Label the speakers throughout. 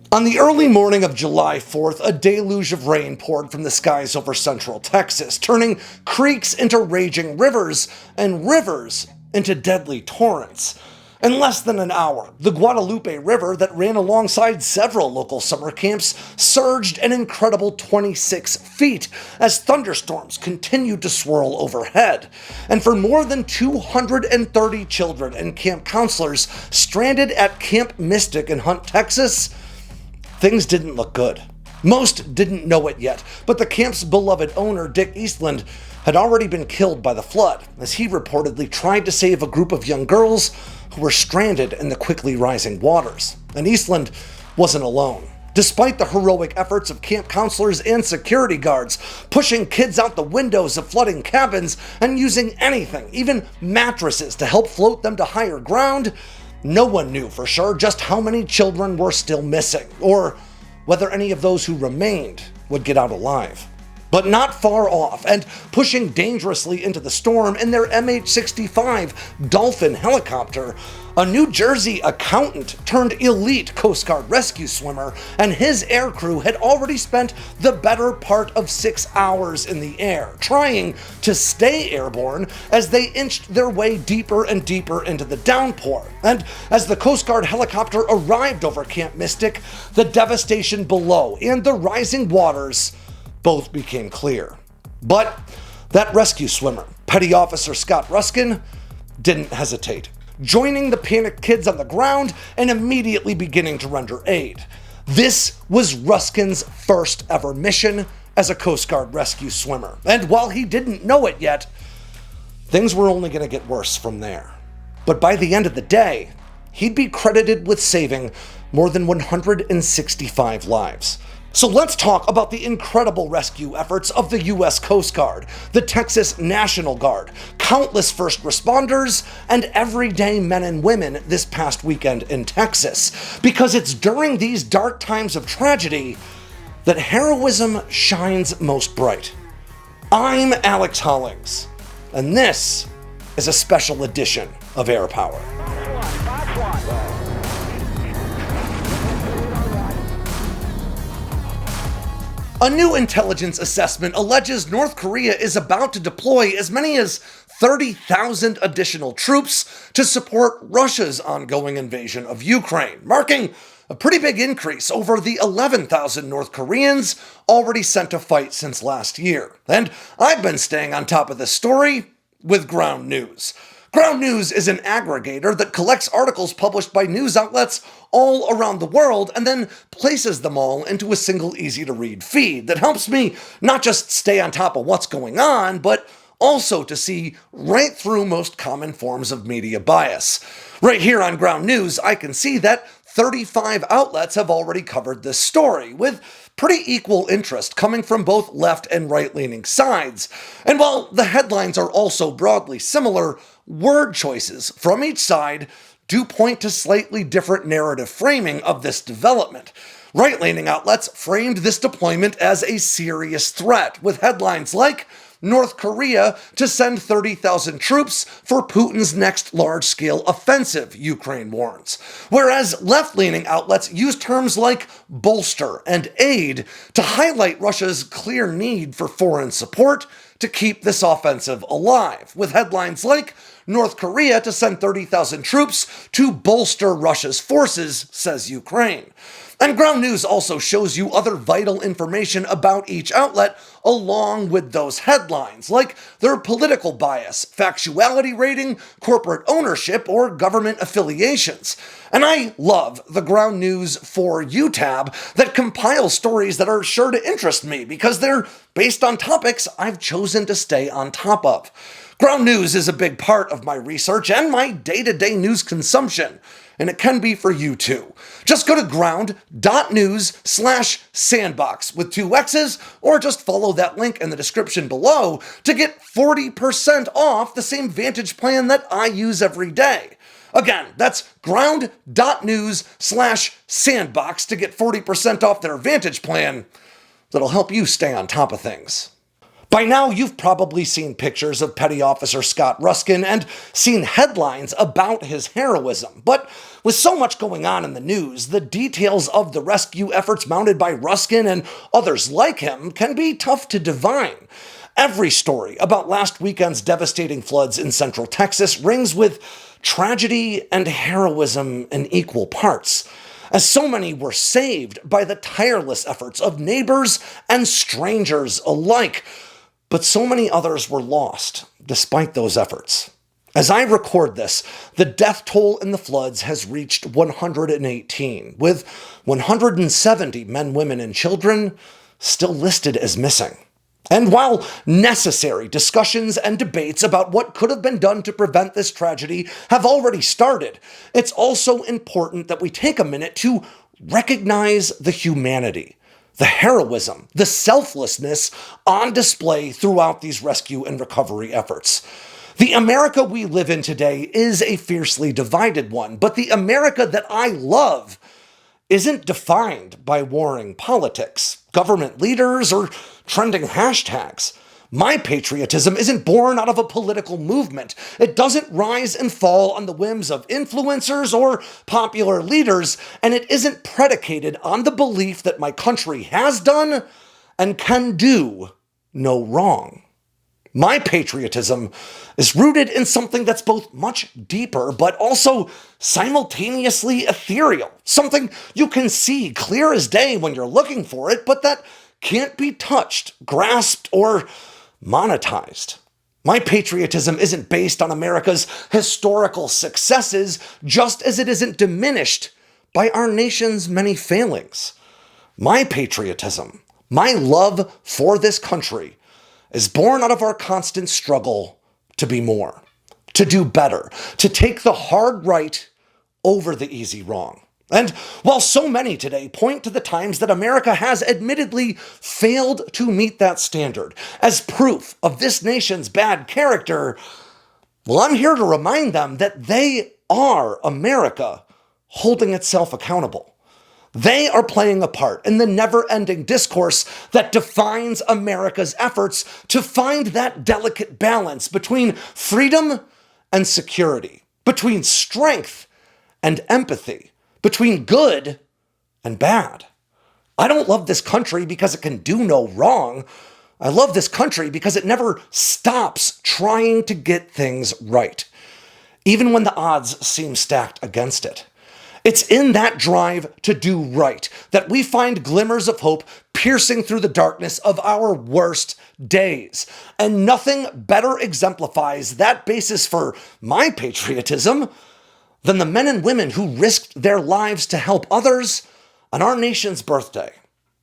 Speaker 1: On the early morning of July 4th, a deluge of rain poured from the skies over central Texas, turning creeks into raging rivers and rivers into deadly torrents. In less than an hour, the Guadalupe River that ran alongside several local summer camps surged an incredible 26 feet as thunderstorms continued to swirl overhead. And for more than 230 children and camp counselors stranded at Camp Mystic in Hunt, Texas, things didn't look good. Most didn't know it yet, but the camp's beloved owner, Dick Eastland, had already been killed by the flood, as he reportedly tried to save a group of young girls who were stranded in the quickly rising waters. And Eastland wasn't alone. Despite the heroic efforts of camp counselors and security guards, pushing kids out the windows of flooding cabins and using anything, even mattresses, to help float them to higher ground, no one knew for sure just how many children were still missing, or whether any of those who remained would get out alive. But not far off, and pushing dangerously into the storm in their MH-65 Dolphin helicopter, a New Jersey accountant turned elite Coast Guard rescue swimmer and his aircrew had already spent the better part of 6 hours in the air, trying to stay airborne as they inched their way deeper and deeper into the downpour. And as the Coast Guard helicopter arrived over Camp Mystic, the devastation below and the rising waters both became clear. But that rescue swimmer, Petty Officer Scott Ruskin, didn't hesitate, joining the panicked kids on the ground and immediately beginning to render aid. This was Ruskin's first ever mission as a Coast Guard rescue swimmer, and while he didn't know it yet, things were only going to get worse from there. But by the end of the day, he'd be credited with saving more than 165 lives. So let's talk about the incredible rescue efforts of the U.S. Coast Guard, the Texas National Guard, countless first responders, and everyday men and women this past weekend in Texas. Because it's during these dark times of tragedy that heroism shines most bright. I'm Alex Hollings, and this is a special edition of Air Power. A new intelligence assessment alleges North Korea is about to deploy as many as 30,000 additional troops to support Russia's ongoing invasion of Ukraine, marking a pretty big increase over the 11,000 North Koreans already sent to fight since last year. And I've been staying on top of this story with Ground News. Ground News is an aggregator that collects articles published by news outlets all around the world and then places them all into a single easy-to-read feed that helps me not just stay on top of what's going on, but also to see right through most common forms of media bias. Right here on Ground News, I can see that 35 outlets have already covered this story, with pretty equal interest coming from both left and right-leaning sides. And while the headlines are also broadly similar, word choices from each side do point to slightly different narrative framing of this development. Right-leaning outlets framed this deployment as a serious threat, with headlines like North Korea to send 30,000 troops for Putin's next large-scale offensive, Ukraine warns. Whereas left-leaning outlets use terms like bolster and aid to highlight Russia's clear need for foreign support to keep this offensive alive, with headlines like North Korea to send 30,000 troops to bolster Russia's forces, says Ukraine. And Ground News also shows you other vital information about each outlet along with those headlines, like their political bias, factuality rating, corporate ownership, or government affiliations. And I love the Ground News For You tab that compiles stories that are sure to interest me because they're based on topics I've chosen to stay on top of. Ground News is a big part of my research and my day-to-day news consumption, and it can be for you too. Just go to ground.news/sandboxx with 2 X's, or just follow that link in the description below to get 40% off the same Vantage plan that I use every day. Again, that's ground.news/sandboxx to get 40% off their Vantage plan that'll help you stay on top of things. By now, you've probably seen pictures of Petty Officer Scott Ruskin and seen headlines about his heroism. But with so much going on in the news, the details of the rescue efforts mounted by Ruskin and others like him can be tough to divine. Every story about last weekend's devastating floods in central Texas rings with tragedy and heroism in equal parts, as so many were saved by the tireless efforts of neighbors and strangers alike. But so many others were lost despite those efforts. As I record this, the death toll in the floods has reached 118, with 170 men, women, and children still listed as missing. And while necessary discussions and debates about what could have been done to prevent this tragedy have already started, it's also important that we take a minute to recognize the humanity, the heroism, the selflessness on display throughout these rescue and recovery efforts. The America we live in today is a fiercely divided one, but the America that I love isn't defined by warring politics, government leaders, or trending hashtags. My patriotism isn't born out of a political movement. It doesn't rise and fall on the whims of influencers or popular leaders, and it isn't predicated on the belief that my country has done and can do no wrong. My patriotism is rooted in something that's both much deeper but also simultaneously ethereal, something you can see clear as day when you're looking for it, but that can't be touched, grasped, or monetized. My patriotism isn't based on America's historical successes, just as it isn't diminished by our nation's many failings. My patriotism, my love for this country, is born out of our constant struggle to be more, to do better, to take the hard right over the easy wrong. And while so many today point to the times that America has admittedly failed to meet that standard as proof of this nation's bad character, well, I'm here to remind them that they are America holding itself accountable. They are playing a part in the never-ending discourse that defines America's efforts to find that delicate balance between freedom and security, between strength and empathy, between good and bad. I don't love this country because it can do no wrong. I love this country because it never stops trying to get things right, even when the odds seem stacked against it. It's in that drive to do right that we find glimmers of hope piercing through the darkness of our worst days. And nothing better exemplifies that basis for my patriotism than the men and women who risked their lives to help others on our nation's birthday,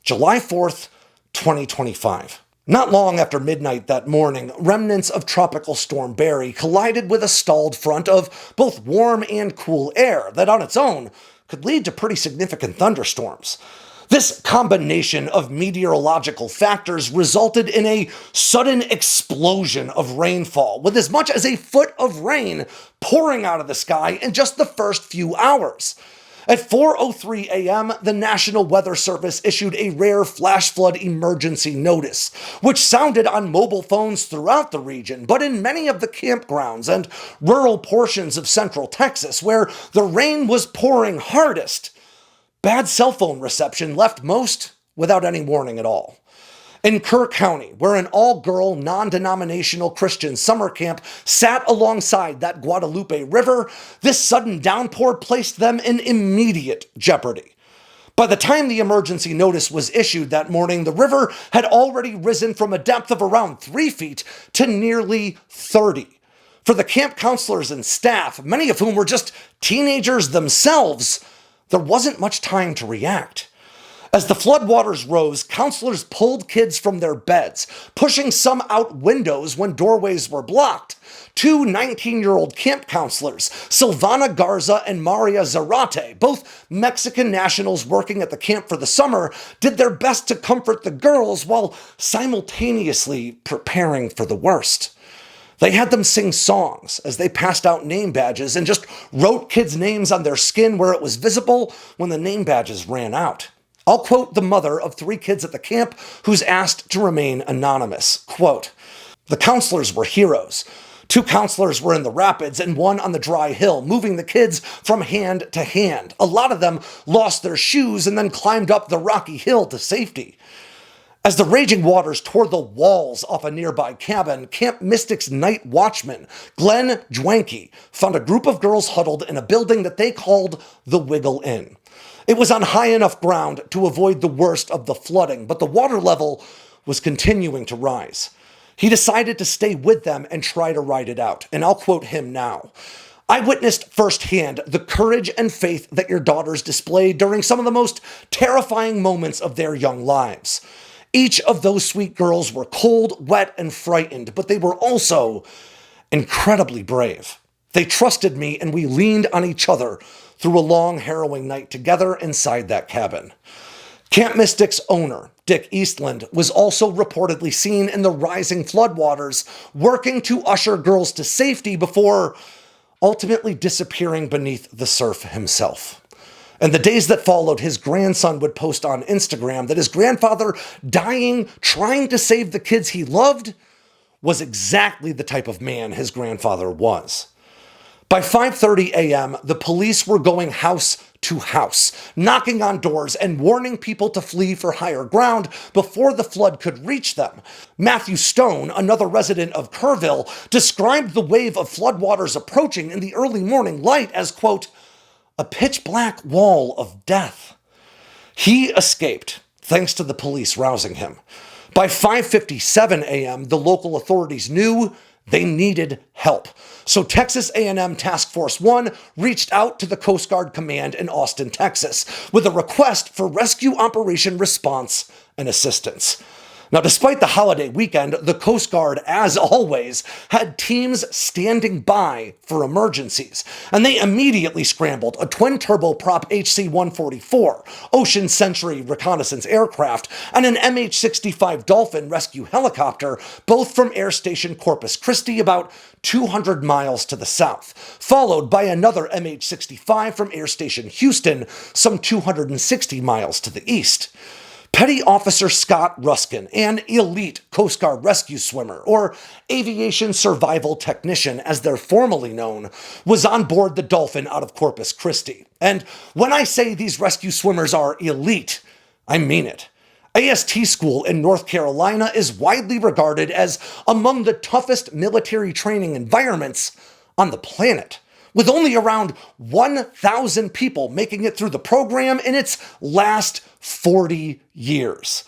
Speaker 1: July 4th, 2025. Not long after midnight that morning, remnants of Tropical Storm Barry collided with a stalled front of both warm and cool air that on its own could lead to pretty significant thunderstorms. This combination of meteorological factors resulted in a sudden explosion of rainfall, with as much as a foot of rain pouring out of the sky in just the first few hours. At 4:03 a.m., the National Weather Service issued a rare flash flood emergency notice, which sounded on mobile phones throughout the region, but in many of the campgrounds and rural portions of central Texas, where the rain was pouring hardest, bad cell phone reception left most without any warning at all. In Kerr County, where an all-girl, non-denominational Christian summer camp sat alongside that Guadalupe River, this sudden downpour placed them in immediate jeopardy. By the time the emergency notice was issued that morning, the river had already risen from a depth of around 3 feet to nearly 30. For the camp counselors and staff, many of whom were just teenagers themselves, there wasn't much time to react. As the floodwaters rose, counselors pulled kids from their beds, pushing some out windows when doorways were blocked. 2 19-year-old camp counselors, Silvana Garza and Maria Zarate, both Mexican nationals working at the camp for the summer, did their best to comfort the girls while simultaneously preparing for the worst. They had them sing songs as they passed out name badges and just wrote kids' names on their skin where it was visible when the name badges ran out. I'll quote the mother of 3 kids at the camp who's asked to remain anonymous. Quote, "The counselors were heroes. 2 counselors were in the rapids and 1 on the dry hill, moving the kids from hand to hand. A lot of them lost their shoes and then climbed up the rocky hill to safety. As the raging waters tore the walls off a nearby cabin, Camp Mystic's night watchman, Glenn Dwanke, found a group of girls huddled in a building that they called the Wiggle Inn. It was on high enough ground to avoid the worst of the flooding, but the water level was continuing to rise. He decided to stay with them and try to ride it out. And I'll quote him now. I witnessed firsthand the courage and faith that your daughters displayed during some of the most terrifying moments of their young lives. Each of those sweet girls were cold, wet, and frightened, but they were also incredibly brave. They trusted me, and we leaned on each other through a long, harrowing night together inside that cabin." Camp Mystic's owner, Dick Eastland, was also reportedly seen in the rising floodwaters, working to usher girls to safety before ultimately disappearing beneath the surf himself. In the days that followed, his grandson would post on Instagram that his grandfather, dying trying to save the kids he loved, was exactly the type of man his grandfather was. By 5:30 a.m., the police were going house to house, knocking on doors and warning people to flee for higher ground before the flood could reach them. Matthew Stone, another resident of Kerrville, described the wave of floodwaters approaching in the early morning light as, quote, "a pitch-black wall of death." He escaped, thanks to the police rousing him. By 5:57 a.m., the local authorities knew they needed help. So Texas A&M Task Force 1 reached out to the Coast Guard Command in Austin, Texas, with a request for rescue operation response and assistance. Now, despite the holiday weekend, the Coast Guard, as always, had teams standing by for emergencies, and they immediately scrambled a twin-turboprop HC-144, Ocean Sentry reconnaissance aircraft, and an MH-65 Dolphin rescue helicopter, both from Air Station Corpus Christi, about 200 miles to the south, followed by another MH-65 from Air Station Houston, some 260 miles to the east. Petty Officer Scott Ruskin, an elite Coast Guard rescue swimmer, or aviation survival technician as they're formally known, was on board the Dolphin out of Corpus Christi. And when I say these rescue swimmers are elite, I mean it. AST school in North Carolina is widely regarded as among the toughest military training environments on the planet, with only around 1,000 people making it through the program in its last 40 years.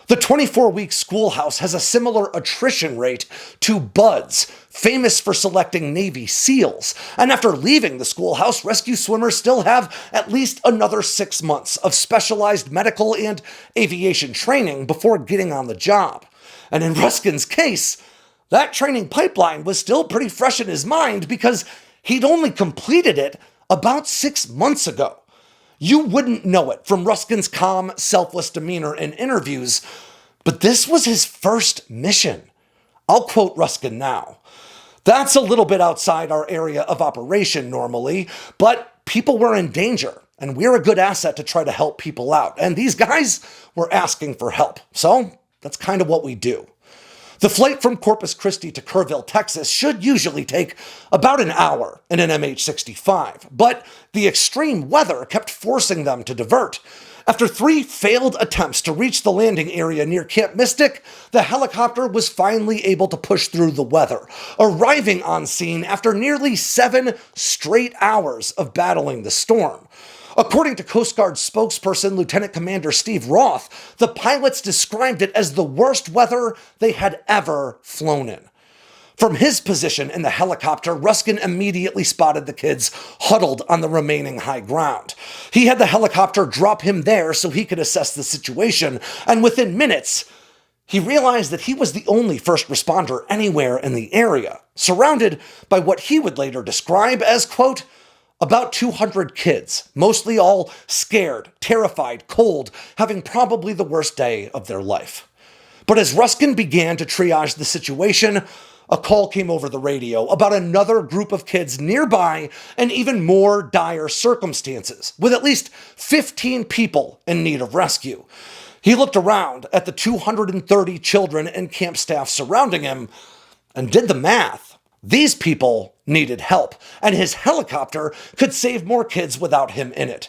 Speaker 1: The 24-week schoolhouse has a similar attrition rate to BUD/S, famous for selecting Navy SEALs. And after leaving the schoolhouse, rescue swimmers still have at least another 6 months of specialized medical and aviation training before getting on the job. And in Ruskin's case, that training pipeline was still pretty fresh in his mind because he'd only completed it about 6 months ago. You wouldn't know it from Ruskin's calm, selfless demeanor in interviews, but this was his first mission. I'll quote Ruskin now. "That's a little bit outside our area of operation normally, but people were in danger, and we're a good asset to try to help people out. And these guys were asking for help, so that's kind of what we do." The flight from Corpus Christi to Kerrville, Texas should usually take about an hour in an MH-65, but the extreme weather kept forcing them to divert. After 3 failed attempts to reach the landing area near Camp Mystic, the helicopter was finally able to push through the weather, arriving on scene after nearly 7 straight hours of battling the storm. According to Coast Guard spokesperson Lieutenant Commander Steve Roth, the pilots described it as the worst weather they had ever flown in. From his position in the helicopter, Ruskin immediately spotted the kids huddled on the remaining high ground. He had the helicopter drop him there so he could assess the situation, and within minutes, he realized that he was the only first responder anywhere in the area, surrounded by what he would later describe as, quote, about 200 kids, mostly all scared, terrified, cold, having probably the worst day of their life. But as Ruskin began to triage the situation, a call came over the radio about another group of kids nearby in even more dire circumstances, with at least 15 people in need of rescue. He looked around at the 230 children and camp staff surrounding him and did the math. These people needed help, and his helicopter could save more kids without him in it.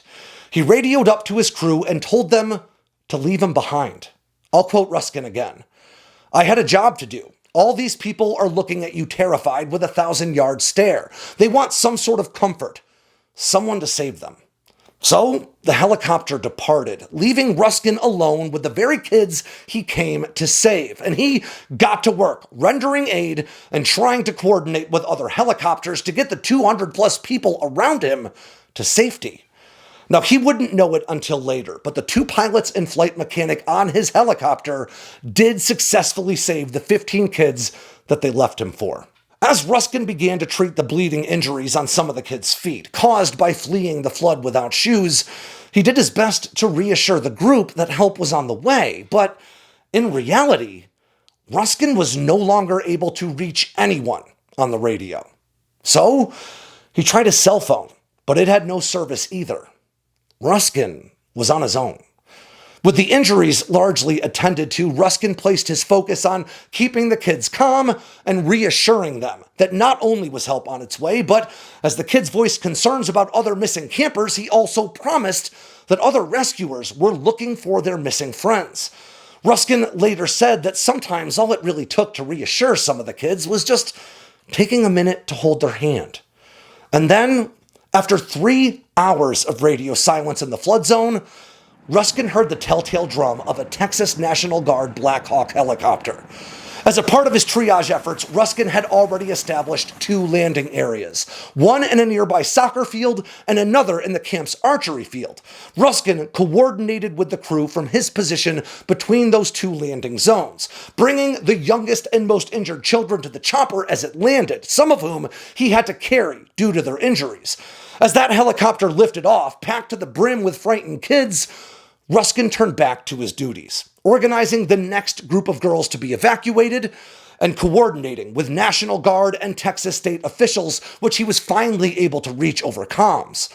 Speaker 1: He radioed up to his crew and told them to leave him behind. I'll quote Ruskin again. "I had a job to do. All these people are looking at you terrified with a 1,000-yard stare. They want some sort of comfort, someone to save them." So the helicopter departed, leaving Ruskin alone with the very kids he came to save. And he got to work, rendering aid and trying to coordinate with other helicopters to get the 200 plus people around him to safety. Now, he wouldn't know it until later, but the two pilots and flight mechanic on his helicopter did successfully save the 15 kids that they left him for. As Ruskin began to treat the bleeding injuries on some of the kids' feet, caused by fleeing the flood without shoes, he did his best to reassure the group that help was on the way. But in reality, Ruskin was no longer able to reach anyone on the radio. So he tried his cell phone, but it had no service either. Ruskin was on his own. With the injuries largely attended to, Ruskin placed his focus on keeping the kids calm and reassuring them that not only was help on its way, but as the kids voiced concerns about other missing campers, he also promised that other rescuers were looking for their missing friends. Ruskin later said that sometimes all it really took to reassure some of the kids was just taking a minute to hold their hand. And then, after 3 hours of radio silence in the flood zone, Ruskin heard the telltale drum of a Texas National Guard Black Hawk helicopter. As a part of his triage efforts, Ruskin had already established 2 landing areas, one in a nearby soccer field and another in the camp's archery field. Ruskin coordinated with the crew from his position between those 2 landing zones, bringing the youngest and most injured children to the chopper as it landed, some of whom he had to carry due to their injuries. As that helicopter lifted off, packed to the brim with frightened kids, Ruskin turned back to his duties, organizing the next group of girls to be evacuated and coordinating with National Guard and Texas state officials, which he was finally able to reach over comms.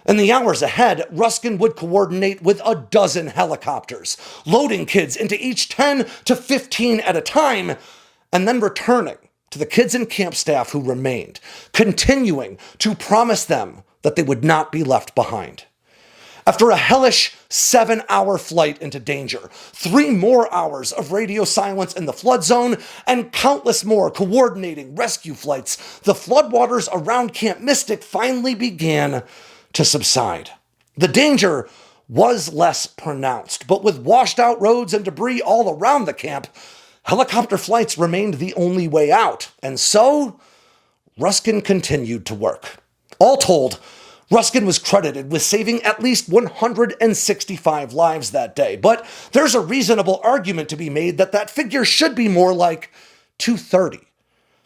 Speaker 1: In the hours ahead, Ruskin would coordinate with a dozen helicopters, loading kids into each 10 to 15 at a time, and then returning to the kids and camp staff who remained, continuing to promise them that they would not be left behind. After a hellish 7-hour flight into danger, 3 more hours of radio silence in the flood zone, and countless more coordinating rescue flights, the floodwaters around Camp Mystic finally began to subside. The danger was less pronounced, but with washed out roads and debris all around the camp, helicopter flights remained the only way out, and so Ruskin continued to work. All told, Ruskin was credited with saving at least 165 lives that day, but there's a reasonable argument to be made that that figure should be more like 230.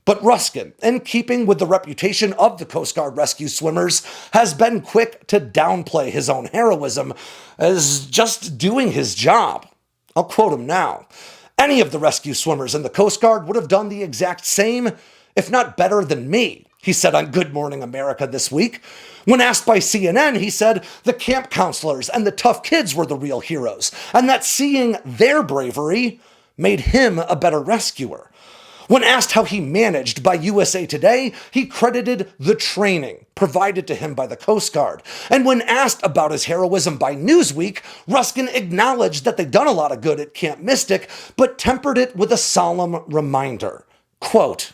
Speaker 1: But Ruskin, in keeping with the reputation of the Coast Guard rescue swimmers, has been quick to downplay his own heroism as just doing his job. I'll quote him now. "Any of the rescue swimmers in the Coast Guard would have done the exact same, if not better than me," he said on Good Morning America this week. When asked by CNN, he said the camp counselors and the tough kids were the real heroes, and that seeing their bravery made him a better rescuer. When asked how he managed by USA Today, he credited the training provided to him by the Coast Guard. And when asked about his heroism by Newsweek, Ruskin acknowledged that they'd done a lot of good at Camp Mystic, but tempered it with a solemn reminder. Quote,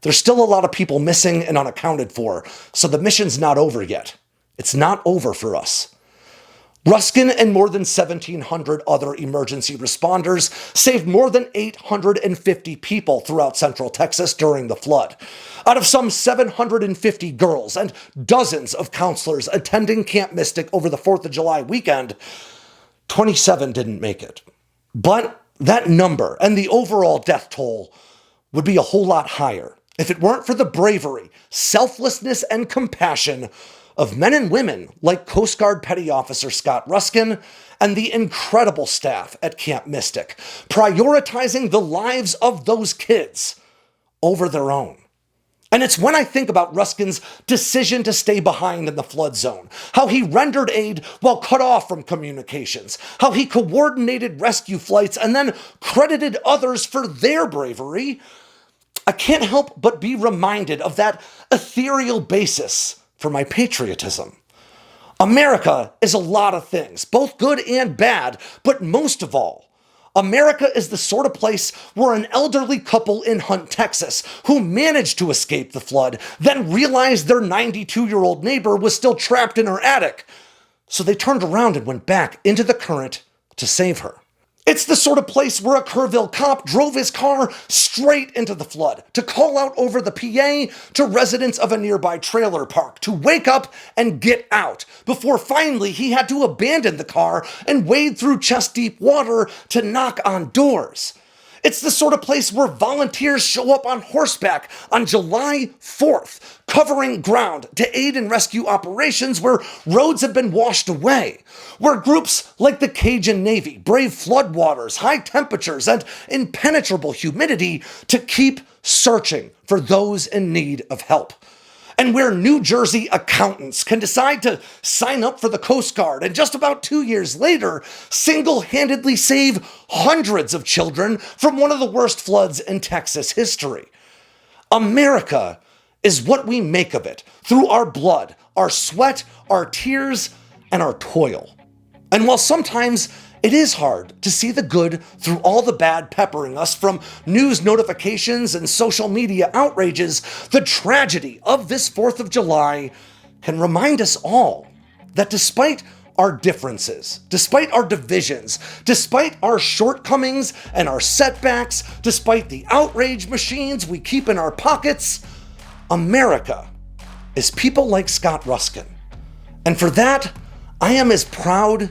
Speaker 1: "There's still a lot of people missing and unaccounted for, so the mission's not over yet. It's not over for us." Ruskin and more than 1,700 other emergency responders saved more than 850 people throughout central Texas during the flood. Out of some 750 girls and dozens of counselors attending Camp Mystic over the 4th of July weekend, 27 didn't make it. But that number and the overall death toll would be a whole lot higher if it weren't for the bravery, selflessness, and compassion of men and women like Coast Guard Petty Officer Scott Ruskin and the incredible staff at Camp Mystic, prioritizing the lives of those kids over their own. And it's when I think about Ruskin's decision to stay behind in the flood zone, how he rendered aid while cut off from communications, how he coordinated rescue flights and then credited others for their bravery, I can't help but be reminded of that ethereal basis for my patriotism. America is a lot of things, both good and bad, but most of all, America is the sort of place where an elderly couple in Hunt, Texas, who managed to escape the flood, then realized their 92-year-old neighbor was still trapped in her attic. So they turned around and went back into the current to save her. It's the sort of place where a Kerrville cop drove his car straight into the flood to call out over the PA to residents of a nearby trailer park to wake up and get out, before finally he had to abandon the car and wade through chest-deep water to knock on doors. It's the sort of place where volunteers show up on horseback on July 4th, covering ground to aid in rescue operations where roads have been washed away, where groups like the Cajun Navy brave floodwaters, high temperatures, and impenetrable humidity to keep searching for those in need of help. And where New Jersey accountants can decide to sign up for the Coast Guard and just about 2 years later, single-handedly save hundreds of children from one of the worst floods in Texas history. America is what we make of it through our blood, our sweat, our tears, and our toil. And while sometimes it is hard to see the good through all the bad peppering us from news notifications and social media outrages, the tragedy of this 4th of July can remind us all that despite our differences, despite our divisions, despite our shortcomings and our setbacks, despite the outrage machines we keep in our pockets, America is people like Scott Ruskin. And for that, I am as proud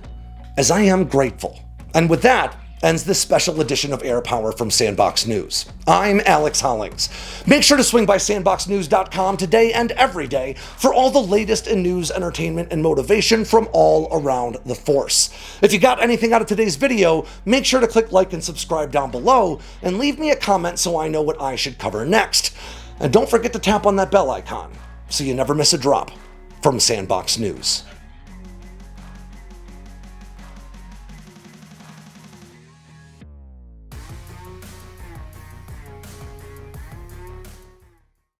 Speaker 1: as I am grateful. And with that, ends this special edition of Air Power from Sandboxx News. I'm Alex Hollings. Make sure to swing by sandboxnews.com today and every day for all the latest in news, entertainment, and motivation from all around the force. If you got anything out of today's video, make sure to click like and subscribe down below, and leave me a comment so I know what I should cover next. And don't forget to tap on that bell icon so you never miss a drop from Sandboxx News.